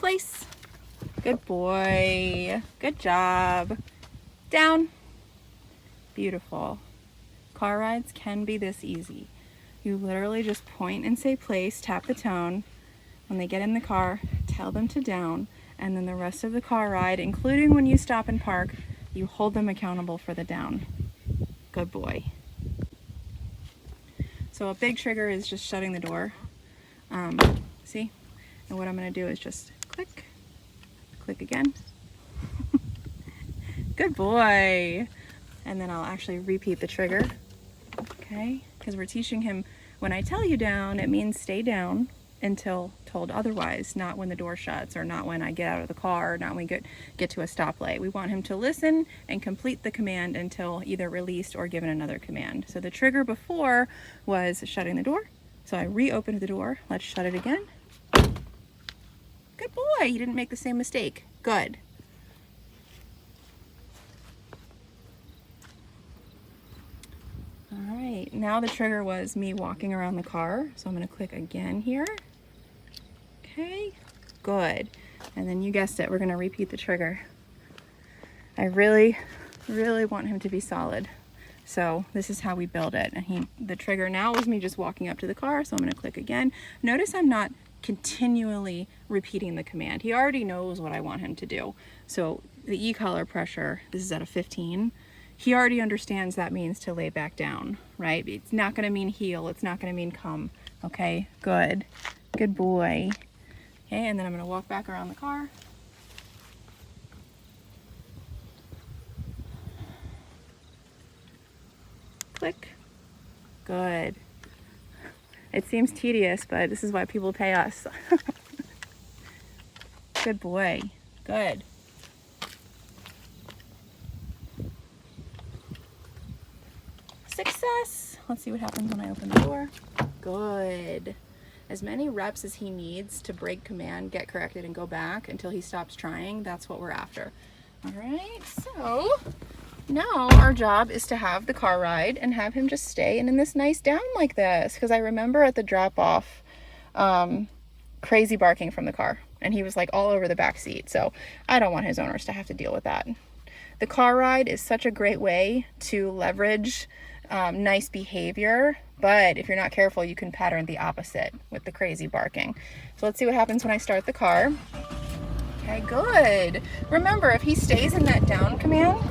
place. Good boy. Good job. Down. Beautiful. Car rides can be this easy. You literally just point and say place, tap the tone. When they get in the car, tell them to down, and then the rest of the car ride, including when you stop and park, you hold them accountable for the down. Good boy. So a big trigger is just shutting the door. See? And what I'm going to do is just click, click again. Good boy. And then I'll actually repeat the trigger. Okay? Because we're teaching him, when I tell you down, it means stay down until told otherwise, not when the door shuts, or not when I get out of the car, or not when we get to a stoplight. We want him to listen and complete the command until either released or given another command. So the trigger before was shutting the door. So I reopened the door. Let's shut it again. Good boy. You didn't make the same mistake. Good. All right, now the trigger was me walking around the car. So I'm going to click again here. Okay, good. And then you guessed it, we're going to repeat the trigger. I really want him to be solid. So this is how we build it. And the trigger now was me just walking up to the car. So I'm going to click again. Notice I'm not continually repeating the command. He already knows what I want him to do. So the e-collar pressure, this is at a 15. He already understands that means to lay back down, right? It's not going to mean heel. It's not going to mean come. Okay, good. Good boy. Okay, and then I'm going to walk back around the car. Click. Good. It seems tedious, but this is why people pay us. Good boy. Good. Success. Let's see what happens when I open the door. Good. As many reps as he needs to break command, get corrected, and go back until he stops trying. That's what we're after. All right, so now our job is to have the car ride and have him just stay in this nice down like this. Because I remember at the drop-off, crazy barking from the car. And he was like all over the back seat. So I don't want his owners to have to deal with that. The car ride is such a great way to leverage nice behavior, but if you're not careful, you can pattern the opposite with the crazy barking. So let's see what happens when I start the car. Okay, good. Remember, if he stays in that down command,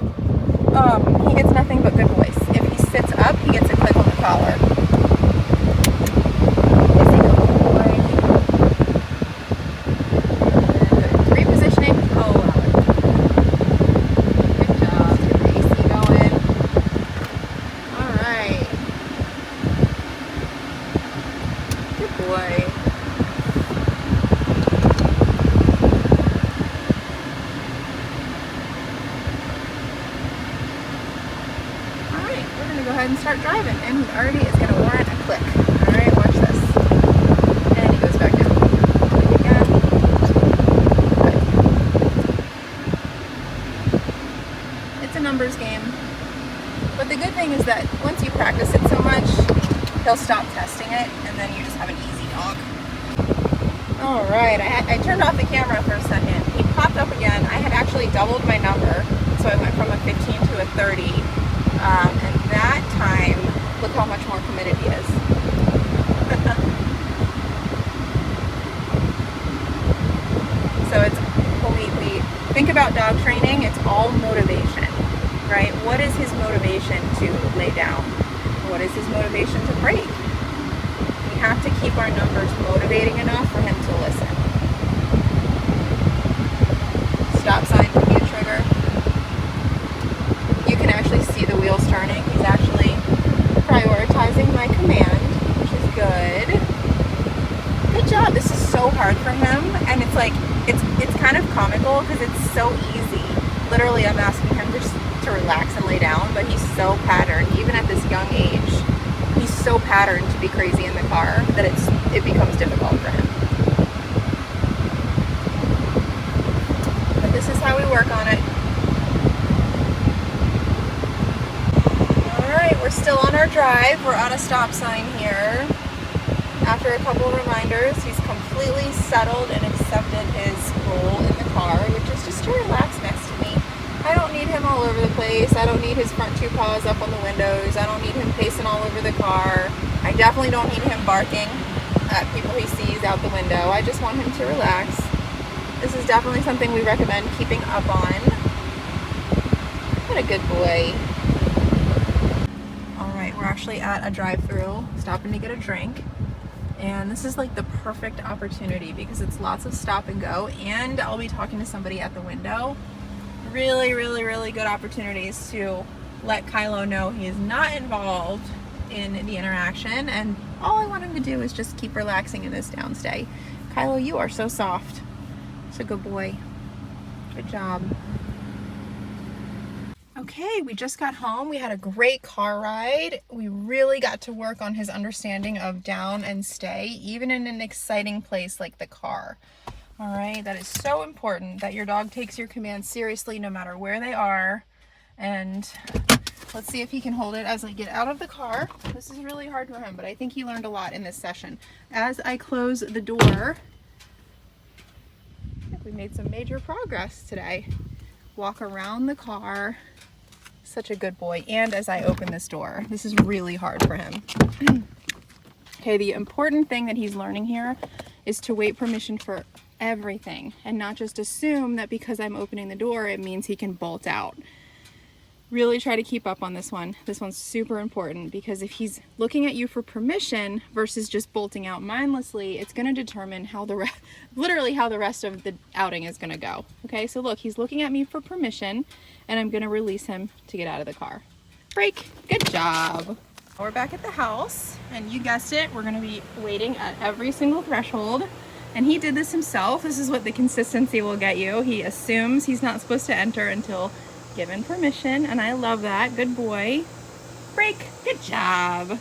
he gets nothing but good voice. If he sits up, he gets a click on the collar. Is he a good boy? Good. Repositioning. Oh, wow. Good job. Get the AC going. All right. Good boy. Go ahead and start driving, and he already is going to warrant a click. All right, watch this. And he goes back down. Click again. Good. It's a numbers game. But the good thing is that once you practice it so much, he'll stop testing it, and then you just have an easy dog. All right, I turned off the camera for a second. He popped up again. I had actually doubled my number, so I went from a 15 to a 30. And that time, look how much more committed he is. So it's completely, think about dog training, it's all motivation, right? What is his motivation to lay down? What is his motivation to break? We have to keep our numbers motivating enough for him to listen. Stop sign can be a trigger. You can actually see the wheels turning. He's actually prioritizing my command, which is good. Good job. This is so hard for him, and it's like it's kind of comical because it's so easy. Literally, I'm asking him just to relax and lay down, but he's so patterned, even at this young age. He's so patterned to be crazy in the car that it becomes difficult for him. But this is how we work on it. We're still on our drive. We're at a stop sign here. After a couple reminders, he's completely settled and accepted his place. I don't need his front two paws up on the windows. I don't need him pacing all over the car. I definitely don't need him barking at people he sees out the window. I just want him to relax. This is definitely something we recommend keeping up on. What a good boy. All right, we're actually at a drive-thru, stopping to get a drink. And this is like the perfect opportunity because it's lots of stop and go, and I'll be talking to somebody at the window. Really, really, really good opportunities to let Kylo know he is not involved in the interaction, and all I want him to do is just keep relaxing in this downstay. Kylo, you are so soft. It's a good boy. Good job. Okay, we just got home. We had a great car ride. We really got to work on his understanding of down and stay, even in an exciting place like the car. All right, that is so important that your dog takes your commands seriously no matter where they are. And let's see if he can hold it as I get out of the car. This is really hard for him, but I think he learned a lot in this session. As I close the door, I think we made some major progress today. Walk around the car. Such a good boy. And as I open this door, this is really hard for him. Okay, the important thing that he's learning here is to wait permission for everything and not just assume that because I'm opening the door, it means he can bolt out. Really try to keep up on this one. This one's super important because if he's looking at you for permission versus just bolting out mindlessly, it's going to determine how literally how the rest of the outing is going to go. Okay, so look, he's looking at me for permission and I'm going to release him to get out of the car. Break. Good job. We're back at the house and you guessed it, we're going to be waiting at every single threshold. And he did this himself. This is what the consistency will get you. He assumes he's not supposed to enter until given permission, and I love that. Good boy. Break. Good job.